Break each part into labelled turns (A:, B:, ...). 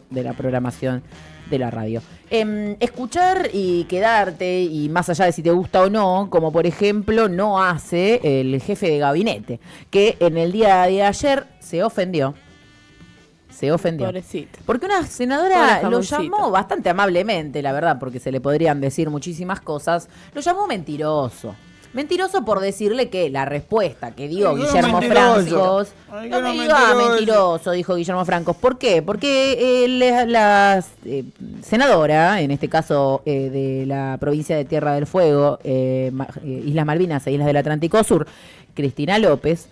A: de la programación de la radio. Escuchar y quedarte, y más allá de si te gusta o no, como por ejemplo no hace el jefe de gabinete, que en el día de ayer se ofendió.
B: Pobrecito.
A: Porque una senadora lo llamó bastante amablemente, la verdad, porque se le podrían decir muchísimas cosas, lo llamó mentiroso. Mentiroso por decirle que la respuesta que dio Guillermo Francos... No me diga mentiroso, dijo Guillermo Francos. ¿Por qué? Porque la senadora, en este caso de la provincia de Tierra del Fuego, Islas Malvinas e Islas del Atlántico Sur, Cristina López,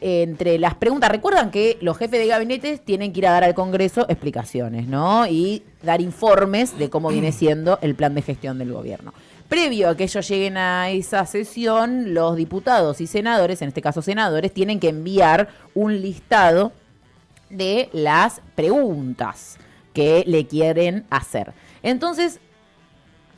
A: entre las preguntas, recuerdan que los jefes de gabinetes tienen que ir a dar al Congreso explicaciones, ¿no? Y dar informes de cómo viene siendo el plan de gestión del gobierno. Previo a que ellos lleguen a esa sesión, los diputados y senadores, en este caso senadores, tienen que enviar un listado de las preguntas que le quieren hacer. Entonces,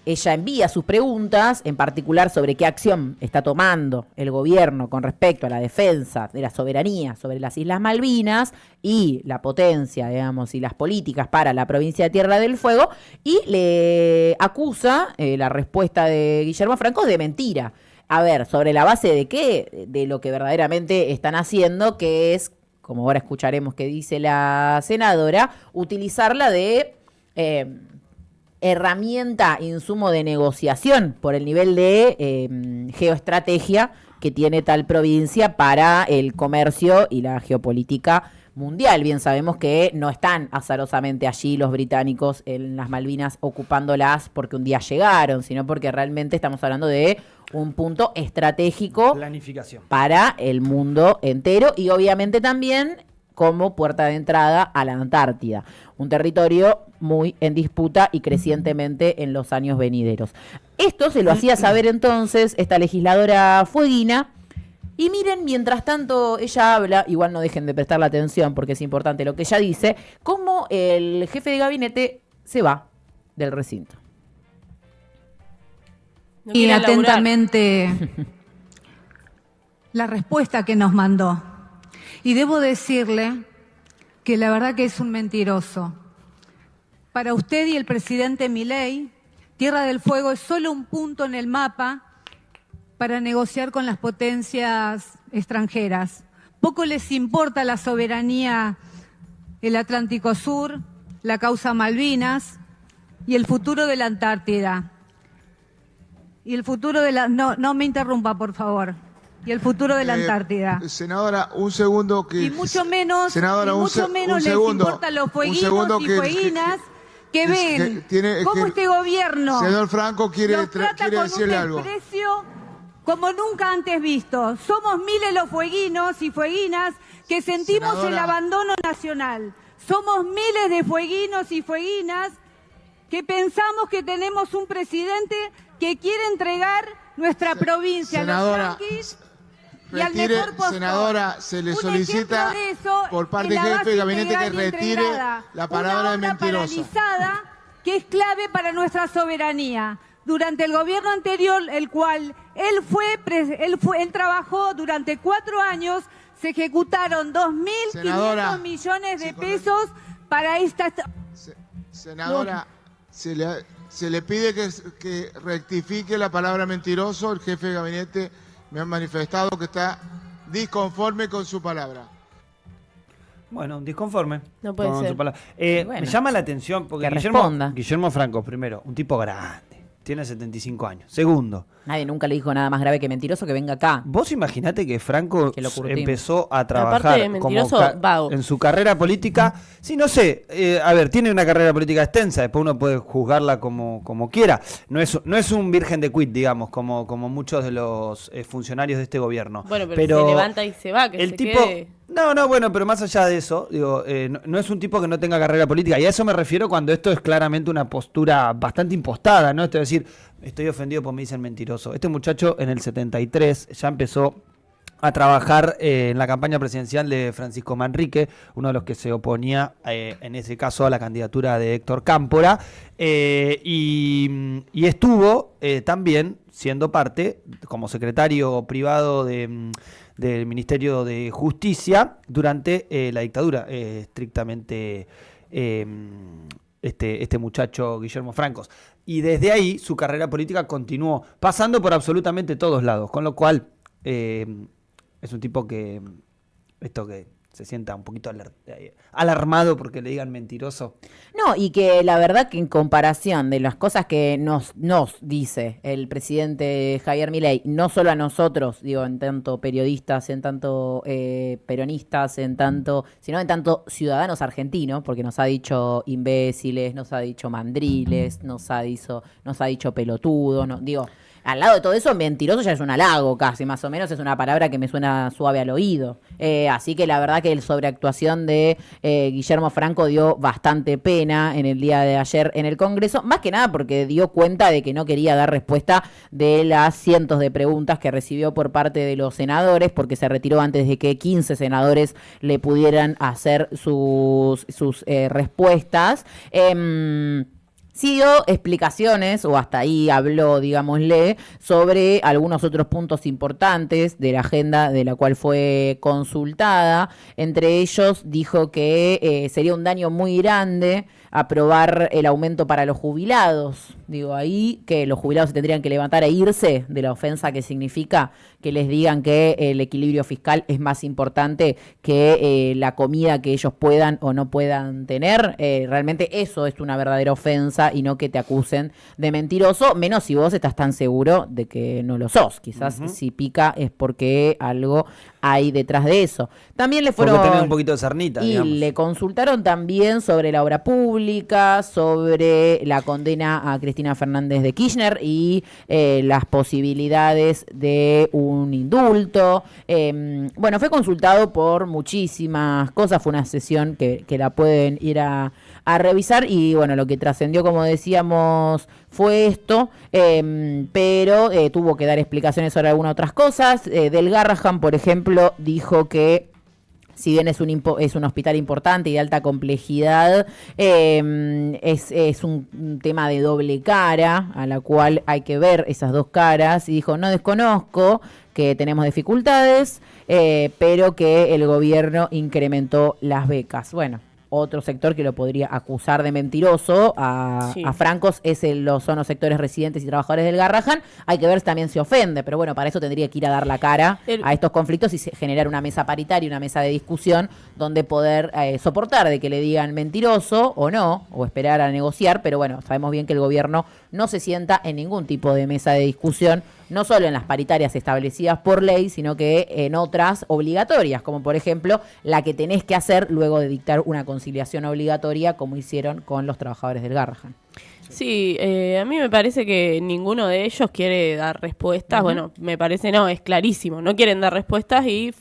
A: ella envía sus preguntas, en particular sobre qué acción está tomando el gobierno con respecto a la defensa de la soberanía sobre las Islas Malvinas y la potencia, digamos, y las políticas para la provincia de Tierra del Fuego, y le acusa la respuesta de Guillermo Francos de mentira. A ver, ¿sobre la base de qué? De lo que verdaderamente están haciendo, que es, como ahora escucharemos que dice la senadora, utilizarla de... herramienta, insumo de negociación por el nivel de geoestrategia que tiene tal provincia para el comercio y la geopolítica mundial. Bien sabemos que no están azarosamente allí los británicos en las Malvinas ocupándolas porque un día llegaron, sino porque realmente estamos hablando de un punto estratégico,
C: planificación,
A: para el mundo entero y obviamente también como puerta de entrada a la Antártida, un territorio muy en disputa y crecientemente en los años venideros. Esto se lo hacía saber entonces esta legisladora fueguina, y miren, mientras tanto ella habla, igual no dejen de prestarle atención porque es importante lo que ella dice, cómo el jefe de gabinete se va del recinto.
D: No y atentamente la respuesta que nos mandó. Y debo decirle que la verdad que es un mentiroso. Para usted y el presidente Milei, Tierra del Fuego es solo un punto en el mapa para negociar con las potencias extranjeras. Poco les importa la soberanía, el Atlántico Sur, la causa Malvinas y el futuro de la Antártida. Y el futuro de la... No me interrumpa, por favor. Y el futuro de la Antártida.
E: Senadora, un segundo que...
D: Y mucho menos,
E: senadora,
D: les importan los fueguinos y fueguinas que ven cómo este gobierno
E: señor Franco quiere decirle algo.
D: Desprecio como nunca antes visto. Somos miles los fueguinos y fueguinas que sentimos senadora, el abandono nacional. Somos miles de fueguinos y fueguinas que pensamos que tenemos un presidente que quiere entregar nuestra provincia
E: senadora,
D: a los yanquis.
E: Retire, senadora, se le solicita por parte del jefe de gabinete que retire la palabra de mentirosa.
D: Paralizada que es clave para nuestra soberanía. Durante el gobierno anterior, el cual él trabajó durante 4 años, se ejecutaron 2.500 millones de pesos para esta...
E: Senadora, se le pide que rectifique la palabra mentiroso. El jefe de gabinete me ha manifestado que está disconforme con su palabra.
C: Bueno, disconforme.
B: No puede ser.
C: Su palabra.
A: Bueno,
C: me llama la atención porque Guillermo Franco, primero, un tipo grande, tiene 75 años. Segundo,
A: nadie nunca le dijo nada más grave que mentiroso que venga acá.
C: Vos imaginate que Franco empezó a trabajar
B: aparte de mentiroso, vago.
C: En su carrera política. Sí, no sé, a ver, tiene una carrera política extensa, después uno puede juzgarla como quiera. No es un virgen de quit, digamos, como muchos de los funcionarios de este gobierno.
B: Bueno, pero se levanta y se va, que
C: el
B: se
C: tipo,
B: quede...
C: No, bueno, pero más allá de eso, digo, no es un tipo que no tenga carrera política, y a eso me refiero cuando esto es claramente una postura bastante impostada, ¿no? Esto es decir, estoy ofendido porque me dicen mentiroso. Este muchacho en el 73 ya empezó a trabajar en la campaña presidencial de Francisco Manrique, uno de los que se oponía, en ese caso, a la candidatura de Héctor Cámpora, y estuvo también siendo parte, como secretario privado del Ministerio de Justicia durante la dictadura estrictamente este muchacho Guillermo Francos. Y desde ahí su carrera política continuó, pasando por absolutamente todos lados, con lo cual es un tipo que se sienta un poquito alarmado porque le digan mentiroso.
A: No, y que la verdad que en comparación de las cosas que nos dice el presidente Javier Milei, no solo a nosotros, digo, en tanto periodistas, en tanto peronistas, sino en tanto ciudadanos argentinos, porque nos ha dicho imbéciles, nos ha dicho mandriles, nos ha dicho pelotudos, digo, al lado de todo eso, mentiroso ya es un halago casi, más o menos es una palabra que me suena suave al oído. Así que la verdad que el sobreactuación de Guillermo Franco dio bastante pena en el día de ayer en el Congreso, más que nada porque dio cuenta de que no quería dar respuesta de las cientos de preguntas que recibió por parte de los senadores, porque se retiró antes de que 15 senadores le pudieran hacer sus respuestas. Sí dio explicaciones, o hasta ahí habló, digámosle, sobre algunos otros puntos importantes de la agenda de la cual fue consultada. Entre ellos dijo que sería un daño muy grande aprobar el aumento para los jubilados. Digo, ahí que los jubilados se tendrían que levantar e irse de la ofensa que significa que les digan que el equilibrio fiscal es más importante que la comida que ellos puedan o no puedan tener. Realmente eso es una verdadera ofensa y no que te acusen de mentiroso, menos si vos estás tan seguro de que no lo sos. Quizás si pica es porque algo hay detrás de eso. También le fueron...
C: Porque tenés un poquito de sarnita,
A: y
C: digamos.
A: le consultaron también sobre la obra pública, sobre la condena a Cristina Fernández de Kirchner y las posibilidades de un indulto. Bueno, fue consultado por muchísimas cosas. Fue una sesión que la pueden ir a revisar y bueno, lo que trascendió, como decíamos, fue esto, pero tuvo que dar explicaciones sobre algunas otras cosas. Del Garrahan, por ejemplo, dijo que si bien es un hospital importante y de alta complejidad, es un tema de doble cara, a la cual hay que ver esas dos caras. Y dijo, no desconozco que tenemos dificultades, pero que el gobierno incrementó las becas. Bueno, otro sector que lo podría acusar de mentiroso a Francos son los sectores residentes y trabajadores del Garrahan. Hay que ver si también se ofende, pero bueno, para eso tendría que ir a dar la cara a estos conflictos y generar una mesa paritaria, una mesa de discusión donde poder soportar de que le digan mentiroso o no, o esperar a negociar, pero bueno, sabemos bien que el gobierno no se sienta en ningún tipo de mesa de discusión, no solo en las paritarias establecidas por ley, sino que en otras obligatorias, como por ejemplo la que tenés que hacer luego de dictar una conciliación obligatoria, como hicieron con los trabajadores del Garrahan.
B: Sí, a mí me parece que ninguno de ellos quiere dar respuestas. Bueno, me parece es clarísimo, no quieren dar respuestas y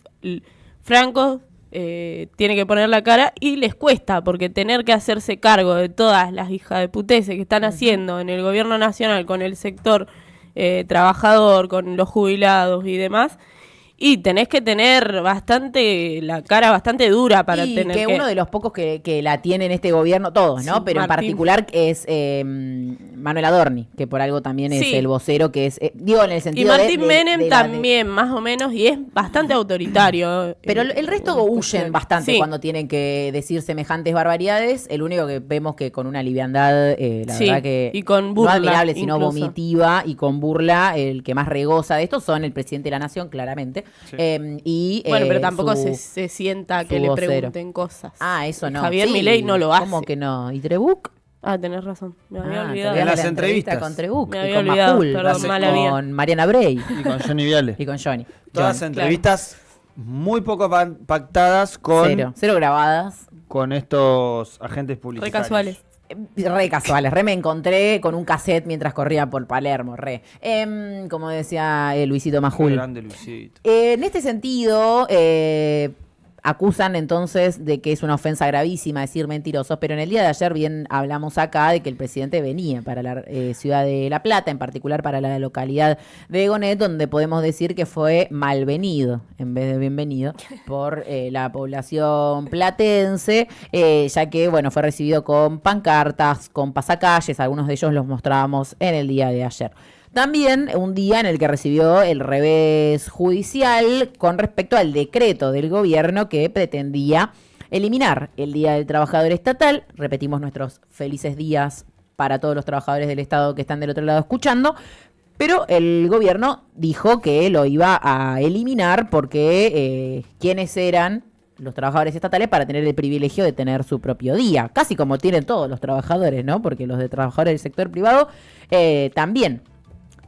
B: Franco tiene que poner la cara y les cuesta, porque tener que hacerse cargo de todas las hijas de puteces que están haciendo en el gobierno nacional con el sector trabajador, con los jubilados y demás, y tenés que tener la cara bastante dura para tener que...
A: uno de los pocos que la tiene en este gobierno, todos, ¿no?
B: Sí,
A: pero
B: Martín.
A: En particular es Manuel Adorni, que por algo también es el vocero, que es, digo, en el sentido
B: y Martín Menem también, más o menos, y es bastante autoritario.
A: Pero el resto huyen bastante cuando tienen que decir semejantes barbaridades. El único que vemos que con una liviandad, la verdad que
B: y con burla,
A: no admirable, sino
B: incluso
A: vomitiva y con burla, el que más regoza de esto son el presidente de la Nación, claramente.
C: Sí.
A: Bueno,
B: pero tampoco se sienta que le pregunten cosas.
A: Ah, eso no.
B: Javier Milei no lo hace.
A: ¿Cómo que no? ¿Y Trebuch?
B: Ah, tenés razón. Me había olvidado.
C: En las
A: la
C: entrevistas
A: con Trebuch,
B: Me
A: y
B: había
A: con
B: olvidado,
A: Majul,
B: perdón, mala mía.
A: con Mariana Brey
C: Y con Johnny Viale.
A: y con Johnny.
C: Todas entrevistas muy poco pactadas
A: Cero grabadas.
C: con estos agentes publicitarios.
B: Re casuales.
A: Re casuales, re me encontré con un cassette mientras corría por Palermo, como decía Luisito
C: Muy
A: Majul.
C: grande Luisito.
A: En este sentido, acusan entonces de que es una ofensa gravísima decir mentirosos, pero en el día de ayer bien hablamos acá de que el presidente venía para la ciudad de La Plata, en particular para la localidad de Gonet, donde podemos decir que fue malvenido en vez de bienvenido por la población platense, ya que bueno, fue recibido con pancartas, con pasacalles, algunos de ellos los mostrábamos en el día de ayer. También un día en el que recibió el revés judicial con respecto al decreto del gobierno que pretendía eliminar el Día del Trabajador Estatal. Repetimos nuestros felices días para todos los trabajadores del Estado que están del otro lado escuchando. Pero el gobierno dijo que lo iba a eliminar porque ¿quiénes eran los trabajadores estatales para tener el privilegio de tener su propio día? Casi como tienen todos los trabajadores, ¿no? Porque los de trabajadores del sector privado también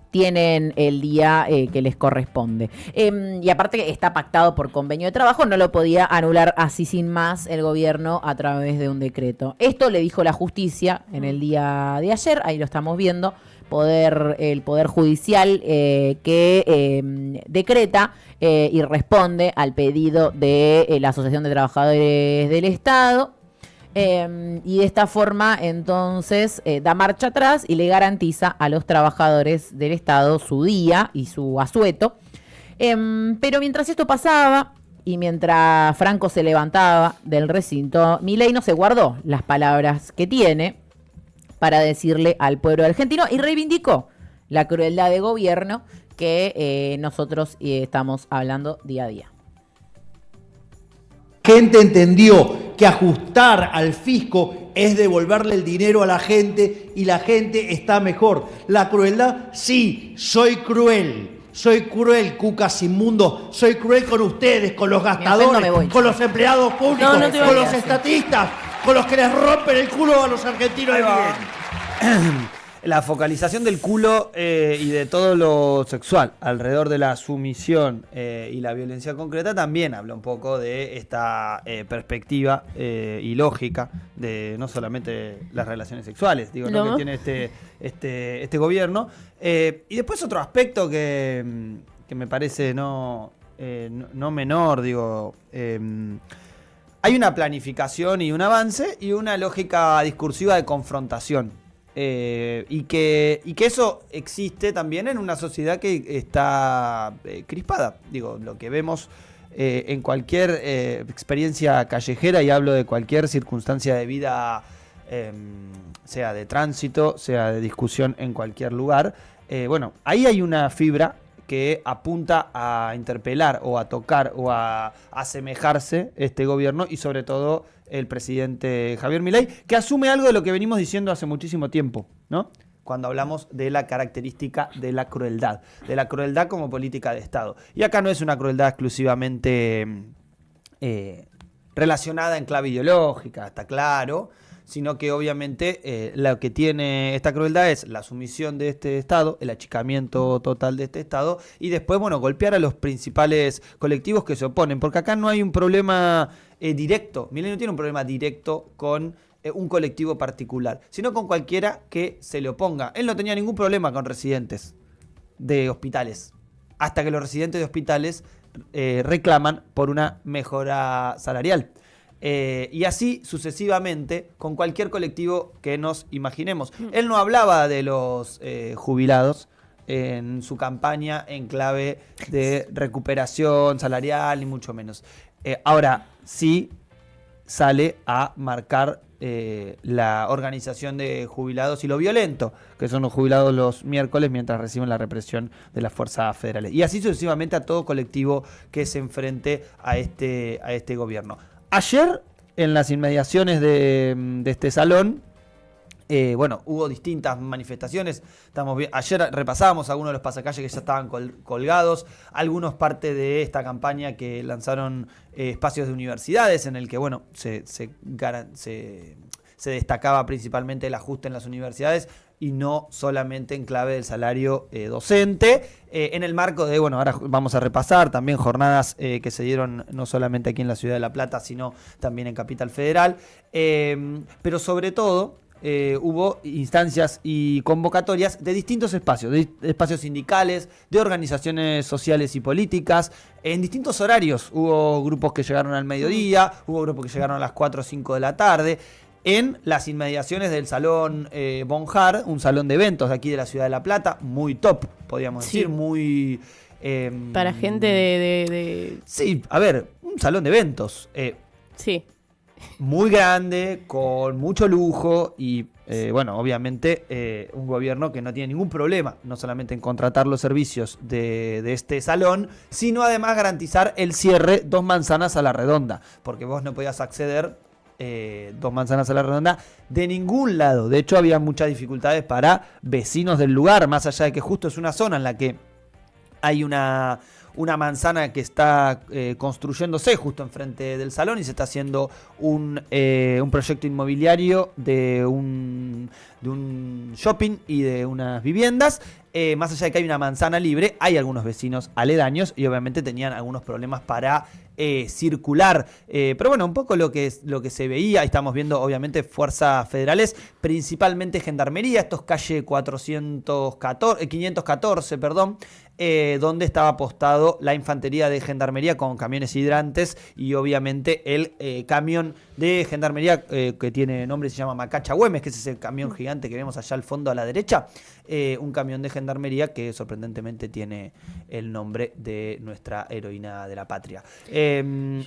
A: tienen el día que les corresponde. Y aparte está pactado por convenio de trabajo, no lo podía anular así sin más el gobierno a través de un decreto. Esto le dijo la justicia en el día de ayer, ahí lo estamos viendo, el Poder Judicial que decreta y responde al pedido de la Asociación de Trabajadores del Estado. Y de esta forma, entonces, da marcha atrás y le garantiza a los trabajadores del Estado su día y su asueto. Pero mientras esto pasaba y mientras Franco se levantaba del recinto, Milei no se guardó las palabras que tiene para decirle al pueblo argentino y reivindicó la crueldad de gobierno que nosotros estamos hablando día a día.
F: Gente entendió que ajustar al fisco es devolverle el dinero a la gente y la gente está mejor. La crueldad, sí, soy cruel, cucas inmundos, soy cruel con ustedes, con los gastadores, con los empleados públicos, con los estatistas, con los que les rompen el culo a los argentinos de bien.
C: La focalización del culo y de todo lo sexual alrededor de la sumisión y la violencia concreta también habla un poco de esta perspectiva y lógica de no solamente las relaciones sexuales, digo, ¿no? Que tiene este gobierno. Y después otro aspecto que me parece no menor, digo, hay una planificación y un avance y una lógica discursiva de confrontación. Y que eso existe también en una sociedad que está crispada. Digo, lo que vemos en cualquier experiencia callejera, y hablo de cualquier circunstancia de vida, sea de tránsito, sea de discusión en cualquier lugar, bueno, ahí hay una fibra que apunta a interpelar o a tocar o a asemejarse este gobierno y sobre todo el presidente Javier Milei, que asume algo de lo que venimos diciendo hace muchísimo tiempo, ¿no? Cuando hablamos de la característica de la crueldad como política de Estado. Y acá no es una crueldad exclusivamente relacionada en clave ideológica, está claro, sino que obviamente lo que tiene esta crueldad es la sumisión de este Estado, el achicamiento total de este Estado, y después, bueno, golpear a los principales colectivos que se oponen, porque acá no hay un problema directo. Milei no tiene un problema directo con un colectivo particular, sino con cualquiera que se le oponga. Él no tenía ningún problema con residentes de hospitales, hasta que los residentes de hospitales reclaman por una mejora salarial. Y así sucesivamente con cualquier colectivo que nos imaginemos. Él no hablaba de los jubilados en su campaña en clave de recuperación salarial, ni mucho menos. Ahora sí sale a marcar la organización de jubilados y lo violento, que son los jubilados los miércoles mientras reciben la represión de las fuerzas federales. Y así sucesivamente a todo colectivo que se enfrente a este gobierno. Ayer, en las inmediaciones de este salón, bueno, hubo distintas manifestaciones. Ayer repasábamos algunos de los pasacalles que ya estaban colgados, algunos parte de esta campaña que lanzaron espacios de universidades, en el que, bueno, se destacaba principalmente el ajuste en las universidades y no solamente en clave del salario docente, en el marco de, bueno, ahora vamos a repasar también jornadas que se dieron no solamente aquí en la Ciudad de La Plata, sino también en Capital Federal, pero sobre todo hubo instancias y convocatorias de distintos espacios, de espacios sindicales, de organizaciones sociales y políticas, en distintos horarios. Hubo grupos que llegaron al mediodía, hubo grupos que llegaron a las 4 o 5 de la tarde, en las inmediaciones del Salón Bonjar, un salón de eventos de aquí de la Ciudad de La Plata, muy top, podríamos decir, muy...
B: para gente de...
C: Sí, a ver, un salón de eventos.
B: Sí.
C: muy grande, con mucho lujo y, bueno, obviamente un gobierno que no tiene ningún problema, no solamente en contratar los servicios de este salón, sino además garantizar el cierre 2 manzanas a la redonda, porque vos no podías acceder 2 manzanas a la redonda de ningún lado. De hecho, había muchas dificultades para vecinos del lugar, más allá de que justo es una zona en la que hay una manzana que está construyéndose justo enfrente del salón y se está haciendo un proyecto inmobiliario de un shopping y de unas viviendas. Más allá de que hay una manzana libre, hay algunos vecinos aledaños y obviamente tenían algunos problemas para circular. Pero bueno, un poco lo que se veía, estamos viendo obviamente fuerzas federales, principalmente gendarmería, esto es calle 514, donde estaba apostado la infantería de gendarmería con camiones hidrantes y obviamente el camión de gendarmería que tiene nombre, se llama Macacha Güemes, que es ese camión gigante que vemos allá al fondo a la derecha, un camión de gendarmería que sorprendentemente tiene el nombre de nuestra heroína de la patria.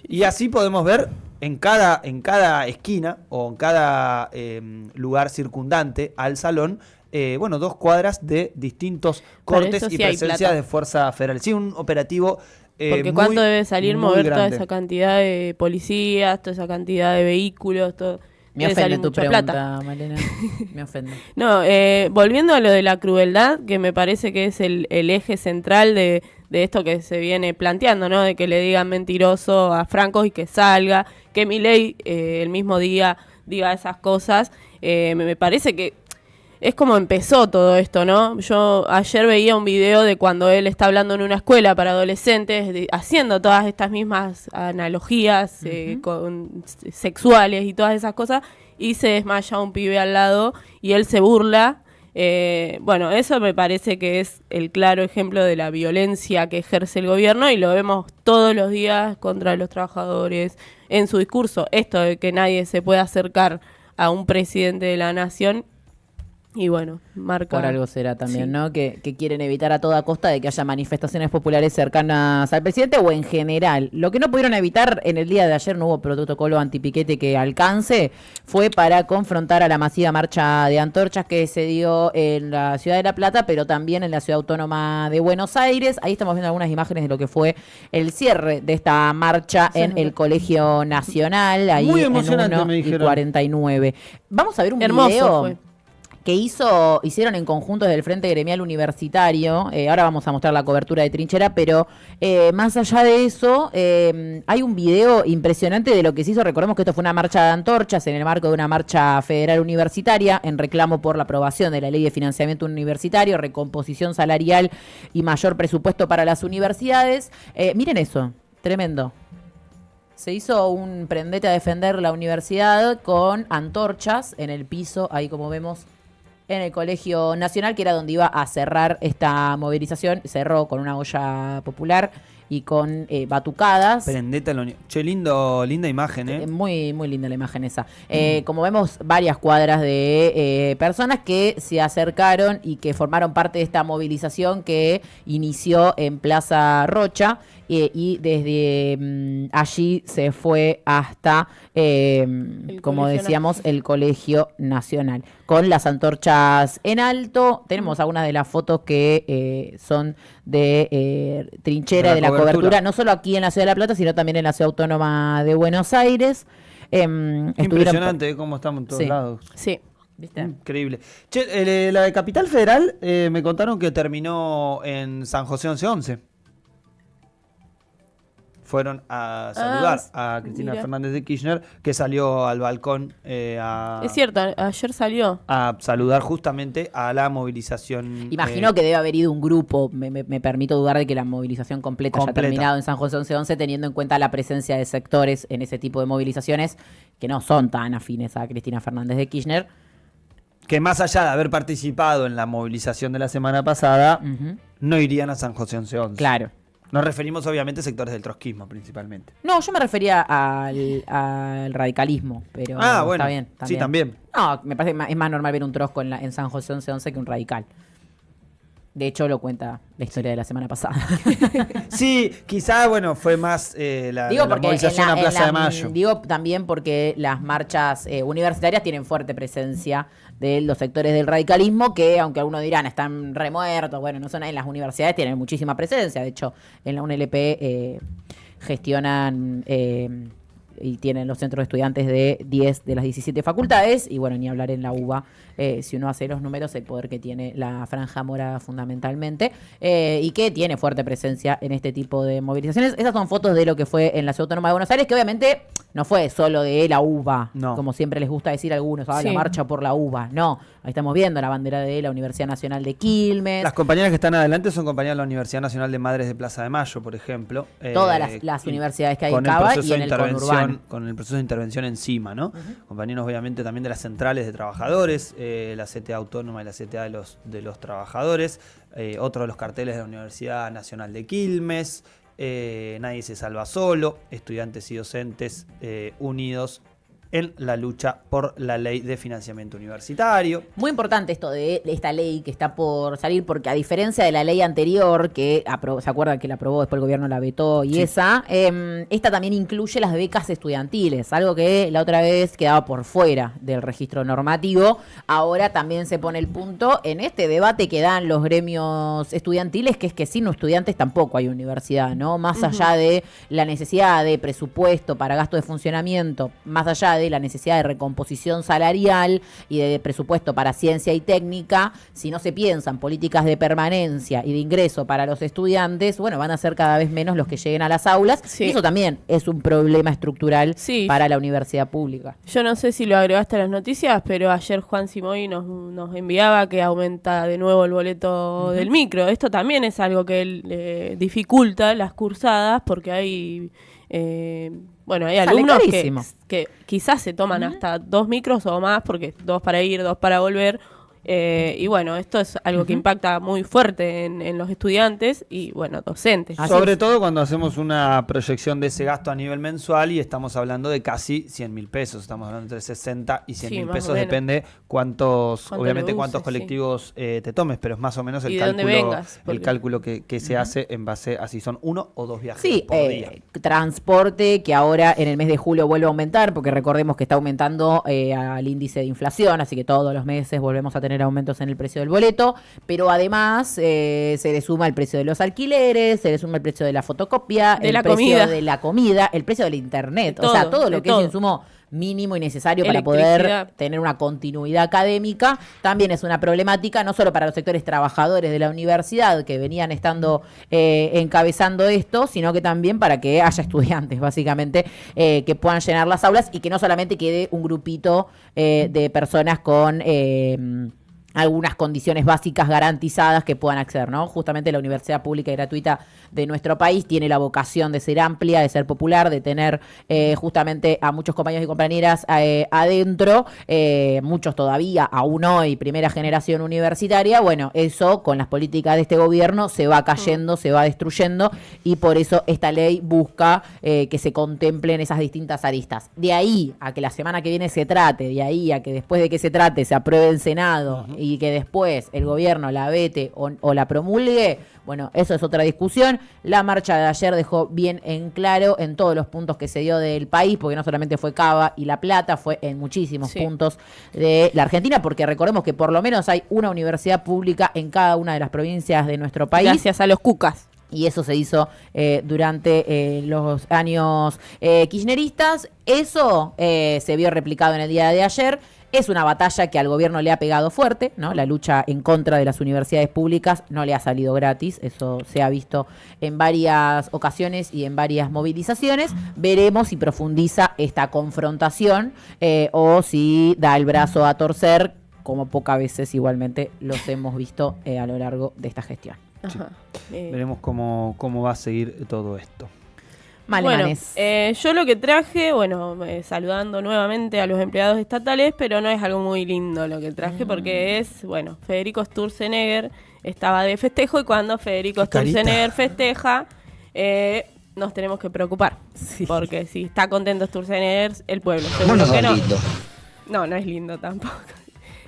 C: Y así podemos ver en cada esquina o en cada lugar circundante al salón, 2 cuadras de distintos cortes y presencia de fuerza federal. Sí, un operativo
B: porque cuánto debe salir mover grande. Toda esa cantidad de policías, toda esa cantidad de vehículos, todo.
A: Me ofende tu pregunta, Malena. Me ofende.
B: No, volviendo a lo de la crueldad, que me parece que es el eje central de esto que se viene planteando, ¿no? De que le digan mentiroso a Franco y que salga, que Milei el mismo día diga esas cosas. Me parece que es como empezó todo esto, ¿no? Yo ayer veía un video de cuando él está hablando en una escuela para adolescentes, haciendo todas estas mismas analogías sexuales y todas esas cosas, y se desmaya un pibe al lado y él se burla. Bueno, eso me parece que es el claro ejemplo de la violencia que ejerce el gobierno y lo vemos todos los días contra los trabajadores en su discurso. Esto de que nadie se pueda acercar a un presidente de la nación. Y bueno, marca...
A: Por algo será también, sí, ¿no? Que quieren evitar a toda costa de que haya manifestaciones populares cercanas al presidente o en general. Lo que no pudieron evitar en el día de ayer, no hubo protocolo antipiquete que alcance, fue para confrontar a la masiva marcha de antorchas que se dio en la ciudad de La Plata, pero también en la ciudad autónoma de Buenos Aires. Ahí estamos viendo algunas imágenes de lo que fue el cierre de esta marcha en el Colegio Nacional, ahí
C: muy
A: en 1 y 49. Vamos a ver un video
B: fue.
A: Que hicieron en conjunto desde el Frente Gremial Universitario. Ahora vamos a mostrar la cobertura de trinchera, pero más allá de eso, hay un video impresionante de lo que se hizo. Recordemos que esto fue una marcha de antorchas en el marco de una marcha federal universitaria en reclamo por la aprobación de la Ley de Financiamiento Universitario, recomposición salarial y mayor presupuesto para las universidades. Miren eso, tremendo. Se hizo un prendete a defender la universidad con antorchas en el piso, ahí como vemos, en el Colegio Nacional, que era donde iba a cerrar esta movilización. Cerró con una olla popular y con batucadas.
C: Prendete a la Che, linda imagen,
A: Muy, muy linda la imagen esa. Como vemos, varias cuadras de personas que se acercaron y que formaron parte de esta movilización que inició en Plaza Rocha. Y desde allí se fue hasta, como decíamos, el Colegio Nacional. Con las antorchas en alto, tenemos algunas de las fotos que son de trinchera de la cobertura, no solo aquí en la Ciudad de La Plata, sino también en la Ciudad Autónoma de Buenos Aires.
C: Impresionante cómo estamos en todos lados.
B: Sí.
A: ¿Viste?
C: Increíble. Che, la de Capital Federal me contaron que terminó en San José 1111. Fueron a saludar a Cristina Fernández de Kirchner, que salió al balcón
B: es cierto, ayer salió
C: a saludar justamente a la movilización.
A: Imagino que debe haber ido un grupo, me permito dudar de que la movilización completa haya terminado en San José 1111, teniendo en cuenta la presencia de sectores en ese tipo de movilizaciones que no son tan afines a Cristina Fernández de Kirchner.
C: Que más allá de haber participado en la movilización de la semana pasada, no irían a San José 1111.
A: Claro.
C: Nos referimos obviamente a sectores del trotskismo principalmente.
A: No, yo me refería al radicalismo, pero
C: bueno,
A: está bien.
C: Sí, también.
A: No, me parece que es más normal ver un trosco en San José 1111 que un radical. De hecho, lo cuenta la historia de la semana pasada.
C: Sí, quizá, bueno, fue más la movilización a Plaza de Mayo.
A: Digo también porque las marchas universitarias tienen fuerte presencia de los sectores del radicalismo que, aunque algunos dirán están remuertos, bueno, no son en las universidades, tienen muchísima presencia. De hecho, en la UNLP gestionan y tienen los centros de estudiantes de 10 de las 17 facultades, y bueno, ni hablar en la UBA, si uno hace los números, el poder que tiene la Franja Mora fundamentalmente, y que tiene fuerte presencia en este tipo de movilizaciones. Esas son fotos de lo que fue en la Ciudad Autónoma de Buenos Aires, que obviamente no fue solo de la UBA, como siempre les gusta decir a algunos, la marcha por la UBA. No, ahí estamos viendo la bandera de la Universidad Nacional de Quilmes.
C: Las compañeras que están adelante son compañeras de la Universidad Nacional de Madres de Plaza de Mayo, por ejemplo.
A: Todas las universidades que hay en Cava y en el conurbano.
C: Con el proceso de intervención encima, ¿no? Compañeros obviamente también de las centrales de trabajadores, la CTA Autónoma y la CTA de los trabajadores, otro de los carteles de la Universidad Nacional de Quilmes, Nadie se salva solo, estudiantes y docentes unidos en la lucha por la ley de financiamiento universitario.
A: Muy importante esto de esta ley que está por salir, porque a diferencia de la ley anterior, que se acuerdan que la aprobó, después el gobierno la vetó y esta también incluye las becas estudiantiles, algo que la otra vez quedaba por fuera del registro normativo. Ahora también se pone el punto en este debate que dan los gremios estudiantiles, que es que sin estudiantes tampoco hay universidad, ¿no? Más allá de la necesidad de presupuesto para gasto de funcionamiento, más allá de la necesidad de recomposición salarial y de presupuesto para ciencia y técnica, si no se piensan políticas de permanencia y de ingreso para los estudiantes, bueno, van a ser cada vez menos los que lleguen a las aulas. Sí. Y eso también es un problema estructural para la universidad pública.
B: Yo no sé si lo agregaste a las noticias, pero ayer Juan Simoí nos enviaba que aumenta de nuevo el boleto del micro. Esto también es algo que dificulta las cursadas, porque hay... hay alumnos que quizás se toman hasta 2 micros o más, porque 2 para ir, 2 para volver. Y bueno, esto es algo que impacta muy fuerte en los estudiantes y, bueno, docentes.
C: Sobre todo cuando hacemos una proyección de ese gasto a nivel mensual y estamos hablando de casi 100.000 pesos. Estamos hablando entre 60 y 100.000 pesos. Depende cuántos colectivos te tomes, pero es más o menos el cálculo que se hace en base a si son 1 o 2 viajes por día.
A: Transporte, que ahora en el mes de julio vuelve a aumentar, porque recordemos que está aumentando al índice de inflación, así que todos los meses volvemos a tener aumentos en el precio del boleto, pero además se le suma el precio de los alquileres, se le suma el precio de la fotocopia, el precio de la comida, el precio del internet, o sea, todo lo que es insumo mínimo y necesario para poder tener una continuidad académica. También es una problemática no solo para los sectores trabajadores de la universidad que venían estando encabezando esto, sino que también para que haya estudiantes, básicamente, que puedan llenar las aulas y que no solamente quede un grupito de personas con algunas condiciones básicas garantizadas que puedan acceder, ¿no? Justamente la universidad pública y gratuita de nuestro país tiene la vocación de ser amplia, de ser popular, de tener justamente a muchos compañeros y compañeras adentro, muchos todavía, aún hoy, primera generación universitaria. Bueno, eso con las políticas de este gobierno se va cayendo, se va destruyendo, y por eso esta ley busca que se contemplen esas distintas aristas. De ahí a que la semana que viene se trate, de ahí a que después de que se trate se apruebe en Senado y que después el gobierno la vete o la promulgue, bueno, eso es otra discusión. La marcha de ayer dejó bien en claro en todos los puntos que se dio del país, porque no solamente fue Cava y La Plata, fue en muchísimos puntos de la Argentina, porque recordemos que por lo menos hay una universidad pública en cada una de las provincias de nuestro país.
B: Gracias a los cucas.
A: Y eso se hizo durante los años kirchneristas. Eso se vio replicado en el día de ayer. Es una batalla que al gobierno le ha pegado fuerte, ¿no? La lucha en contra de las universidades públicas no le ha salido gratis. Eso se ha visto en varias ocasiones y en varias movilizaciones. Veremos si profundiza esta confrontación o si da el brazo a torcer, como pocas veces igualmente los hemos visto a lo largo de esta gestión.
C: Sí. Veremos cómo va a seguir todo esto.
B: Bueno, yo lo que traje, saludando nuevamente a los empleados estatales, pero no es algo muy lindo lo que traje, porque es, Federico Sturzenegger estaba de festejo, y cuando Federico Sturzenegger festeja, nos tenemos que preocupar, porque si está contento Sturzenegger, el pueblo seguro que no. No es lindo tampoco.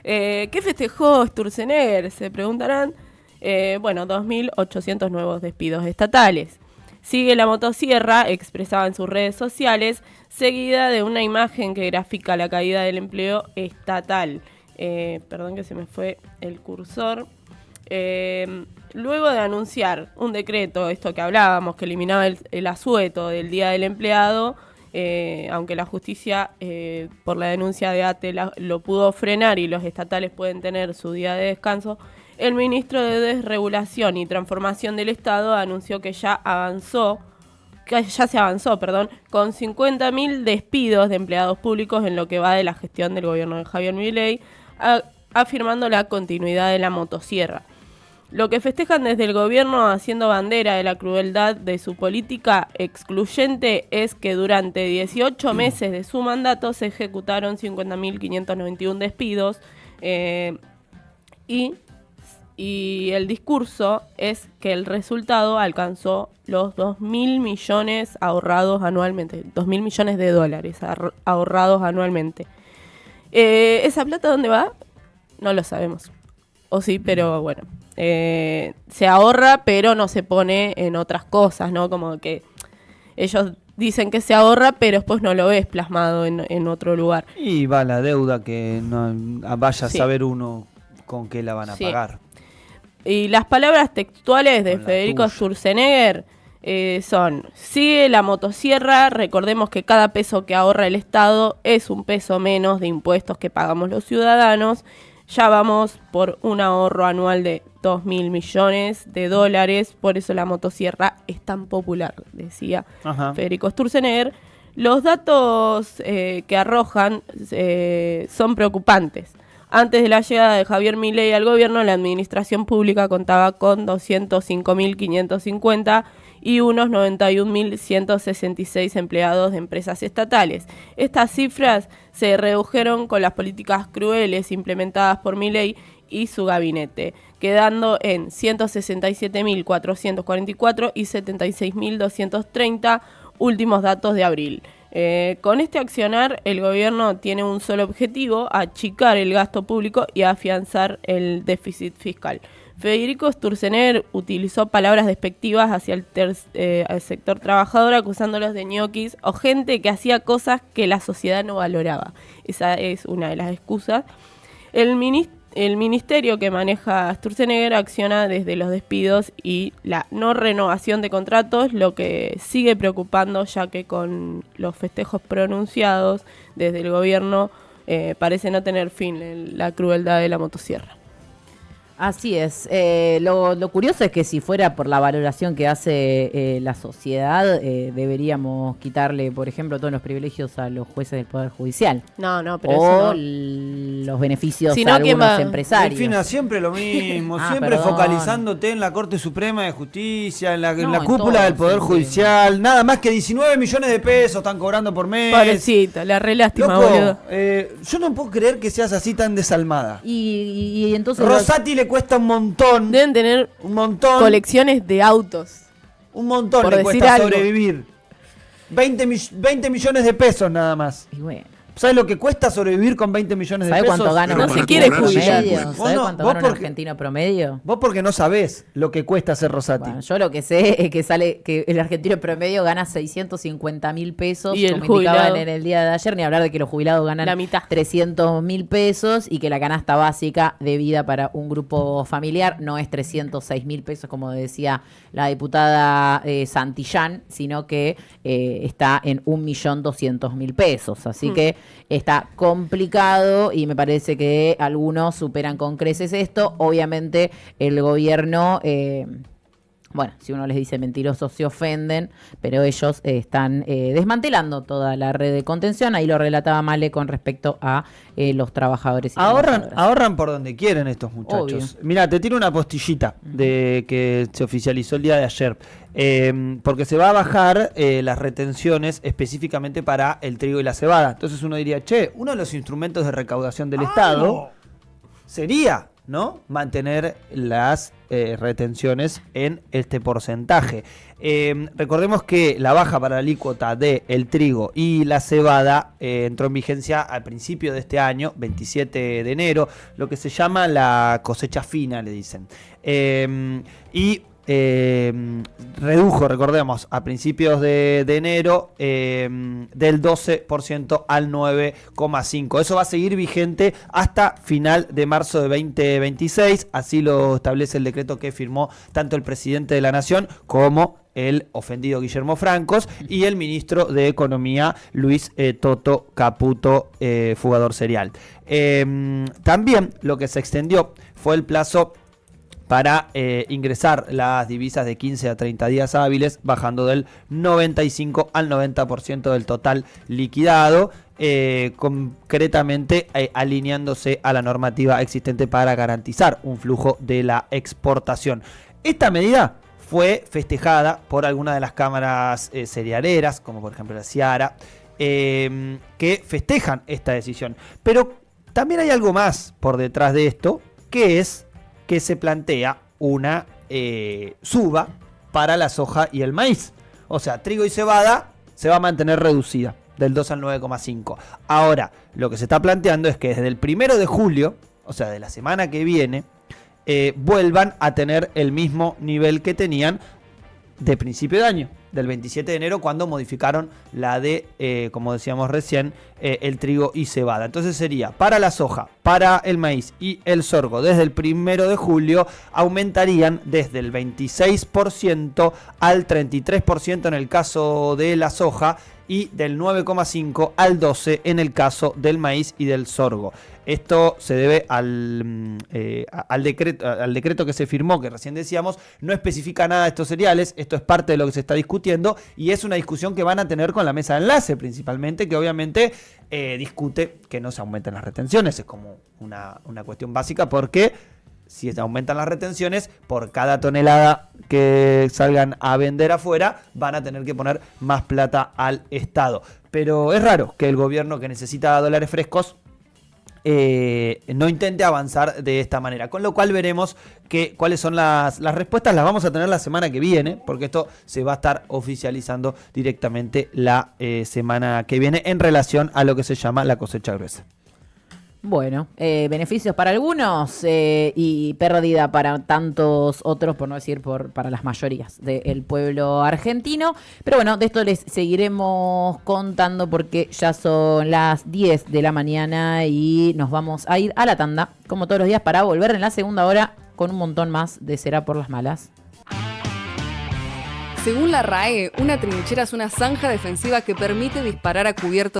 B: ¿Qué festejó Sturzenegger? Se preguntarán. Bueno, 2.800 nuevos despidos estatales. Sigue la motosierra, expresada en sus redes sociales, seguida de una imagen que grafica la caída del empleo estatal. Perdón que se me fue el cursor. Luego de anunciar un decreto, esto que hablábamos, que eliminaba el asueto del Día del Empleado, aunque la justicia, por la denuncia de ATE, lo pudo frenar y los estatales pueden tener su día de descanso, el ministro de Desregulación y Transformación del Estado anunció que ya se avanzó, con 50.000 despidos de empleados públicos en lo que va de la gestión del gobierno de Javier Milei, afirmando la continuidad de la motosierra. Lo que festejan desde el gobierno, haciendo bandera de la crueldad de su política excluyente, es que durante 18 meses de su mandato se ejecutaron 50.591 despidos, y el discurso es que el resultado alcanzó los 2.000 millones ahorrados anualmente, 2.000 millones de dólares ahorrados anualmente. ¿Esa plata dónde va? No lo sabemos. O sí, pero bueno. Se ahorra, pero no se pone en otras cosas, ¿no? Como que ellos dicen que se ahorra, pero después no lo ves plasmado en otro lugar.
C: Y va la deuda que no vaya a saber uno con qué la van a pagar.
B: Y las palabras textuales de Federico Sturzenegger son: sigue la motosierra, recordemos que cada peso que ahorra el Estado es un peso menos de impuestos que pagamos los ciudadanos. Ya vamos por un ahorro anual de 2.000 millones de dólares, por eso la motosierra es tan popular, decía Federico Sturzenegger. Los datos que arrojan son preocupantes. Antes de la llegada de Javier Milei al gobierno, la administración pública contaba con 205.550 y unos 91.166 empleados de empresas estatales. Estas cifras se redujeron con las políticas crueles implementadas por Milei y su gabinete, quedando en 167.444 y 76.230 últimos datos de abril. Con este accionar, el gobierno tiene un solo objetivo: achicar el gasto público y afianzar el déficit fiscal. Federico Sturzenegger utilizó palabras despectivas hacia el sector trabajador, acusándolos de ñoquis o gente que hacía cosas que la sociedad no valoraba. Esa es una de las excusas. El ministerio que maneja Sturzenegger acciona desde los despidos y la no renovación de contratos, lo que sigue preocupando, ya que con los festejos pronunciados desde el gobierno parece no tener fin la crueldad de la motosierra.
A: Así es. Lo curioso es que si fuera por la valoración que hace la sociedad, deberíamos quitarle, por ejemplo, todos los privilegios a los jueces del Poder Judicial.
B: No, pero
A: o
B: eso no.
A: Los beneficios a algunos empresarios.
C: Delfina, siempre lo mismo, siempre focalizándote en la Corte Suprema de Justicia, en la cúpula del Poder Judicial. Nada más que 19 millones de pesos están cobrando por mes.
B: Pobrecita, la re lástima,
C: loco,
B: boludo.
C: Yo no puedo creer que seas así tan desalmada.
A: Y entonces
C: Rosati le cuesta un montón.
B: Deben tener
C: un montón.
B: Colecciones de autos.
C: Un montón
B: por
C: le cuesta
B: algo.
C: sobrevivir. 20 millones de pesos nada más.
A: Y bueno.
C: ¿Sabes lo que cuesta sobrevivir con 20 millones de pesos?
A: ¿Sabes cuánto gana
B: no
A: un
B: se quiere jubilar.
A: ¿Sabes cuánto gana un argentino promedio?
C: Vos porque no sabés lo que cuesta ser Rosati.
A: Bueno, yo lo que sé es que el argentino promedio gana 650.000 pesos,
B: y el
A: como indicaban
B: jubilado,
A: en el día de ayer, ni hablar de que los jubilados ganan
B: la mitad.
A: 300.000 pesos y que la canasta básica de vida para un grupo familiar no es 306.000 pesos, como decía la diputada Santillán, sino que está en 1.200.000 pesos. Así que está complicado y me parece que algunos superan con creces esto. Obviamente el gobierno, bueno, si uno les dice mentirosos se ofenden, pero ellos están desmantelando toda la red de contención. Ahí lo relataba Male con respecto a los trabajadores y
C: ahorran por donde quieren estos muchachos. Mirá, te tiro una postillita de que se oficializó el día de ayer. Porque se va a bajar las retenciones específicamente para el trigo y la cebada. Entonces uno diría, uno de los instrumentos de recaudación del Estado sería ¿no?, mantener las retenciones en este porcentaje. Recordemos que la baja para la alícuota de el trigo y la cebada entró en vigencia al principio de este año, 27 de enero, lo que se llama la cosecha fina, le dicen. Redujo, recordemos, a principios de enero del 12% al 9,5%. Eso va a seguir vigente hasta final de marzo de 2026, así lo establece el decreto que firmó tanto el presidente de la Nación como el ofendido Guillermo Francos y el ministro de Economía Luis Toto Caputo, fugador serial. También lo que se extendió fue el plazo para ingresar las divisas de 15 a 30 días hábiles, bajando del 95 al 90% del total liquidado, concretamente alineándose a la normativa existente para garantizar un flujo de la exportación. Esta medida fue festejada por algunas de las cámaras cerealeras, como por ejemplo la Ciara, que festejan esta decisión. Pero también hay algo más por detrás de esto, que es que se plantea una suba para la soja y el maíz. O sea, trigo y cebada se va a mantener reducida del 2 al 9,5. Ahora, lo que se está planteando es que desde el 1 de julio, o sea, de la semana que viene, vuelvan a tener el mismo nivel que tenían de principio de año, del 27 de enero, cuando modificaron la de, como decíamos recién, el trigo y cebada. Entonces sería para la soja, para el maíz y el sorgo, desde el 1 de julio aumentarían desde el 26% al 33% en el caso de la soja y del 9,5 al 12 en el caso del maíz y del sorgo. Esto se debe al decreto que se firmó, que recién decíamos, no especifica nada de estos cereales, esto es parte de lo que se está discutiendo y es una discusión que van a tener con la mesa de enlace principalmente, que obviamente discute que no se aumenten las retenciones, es como una cuestión básica, porque si se aumentan las retenciones, por cada tonelada que salgan a vender afuera, van a tener que poner más plata al Estado. Pero es raro que el gobierno, que necesita dólares frescos, no intente avanzar de esta manera, con lo cual veremos cuáles son las respuestas. Las vamos a tener la semana que viene, porque esto se va a estar oficializando directamente la semana que viene en relación a lo que se llama la cosecha gruesa.
A: Bueno, beneficios para algunos y pérdida para tantos otros, por no decir para las mayorías del pueblo argentino. Pero bueno, de esto les seguiremos contando porque ya son las 10 de la mañana y nos vamos a ir a la tanda, como todos los días, para volver en la segunda hora con un montón más de Será por las Malas.
G: Según la RAE, una trinchera es una zanja defensiva que permite disparar a cubierto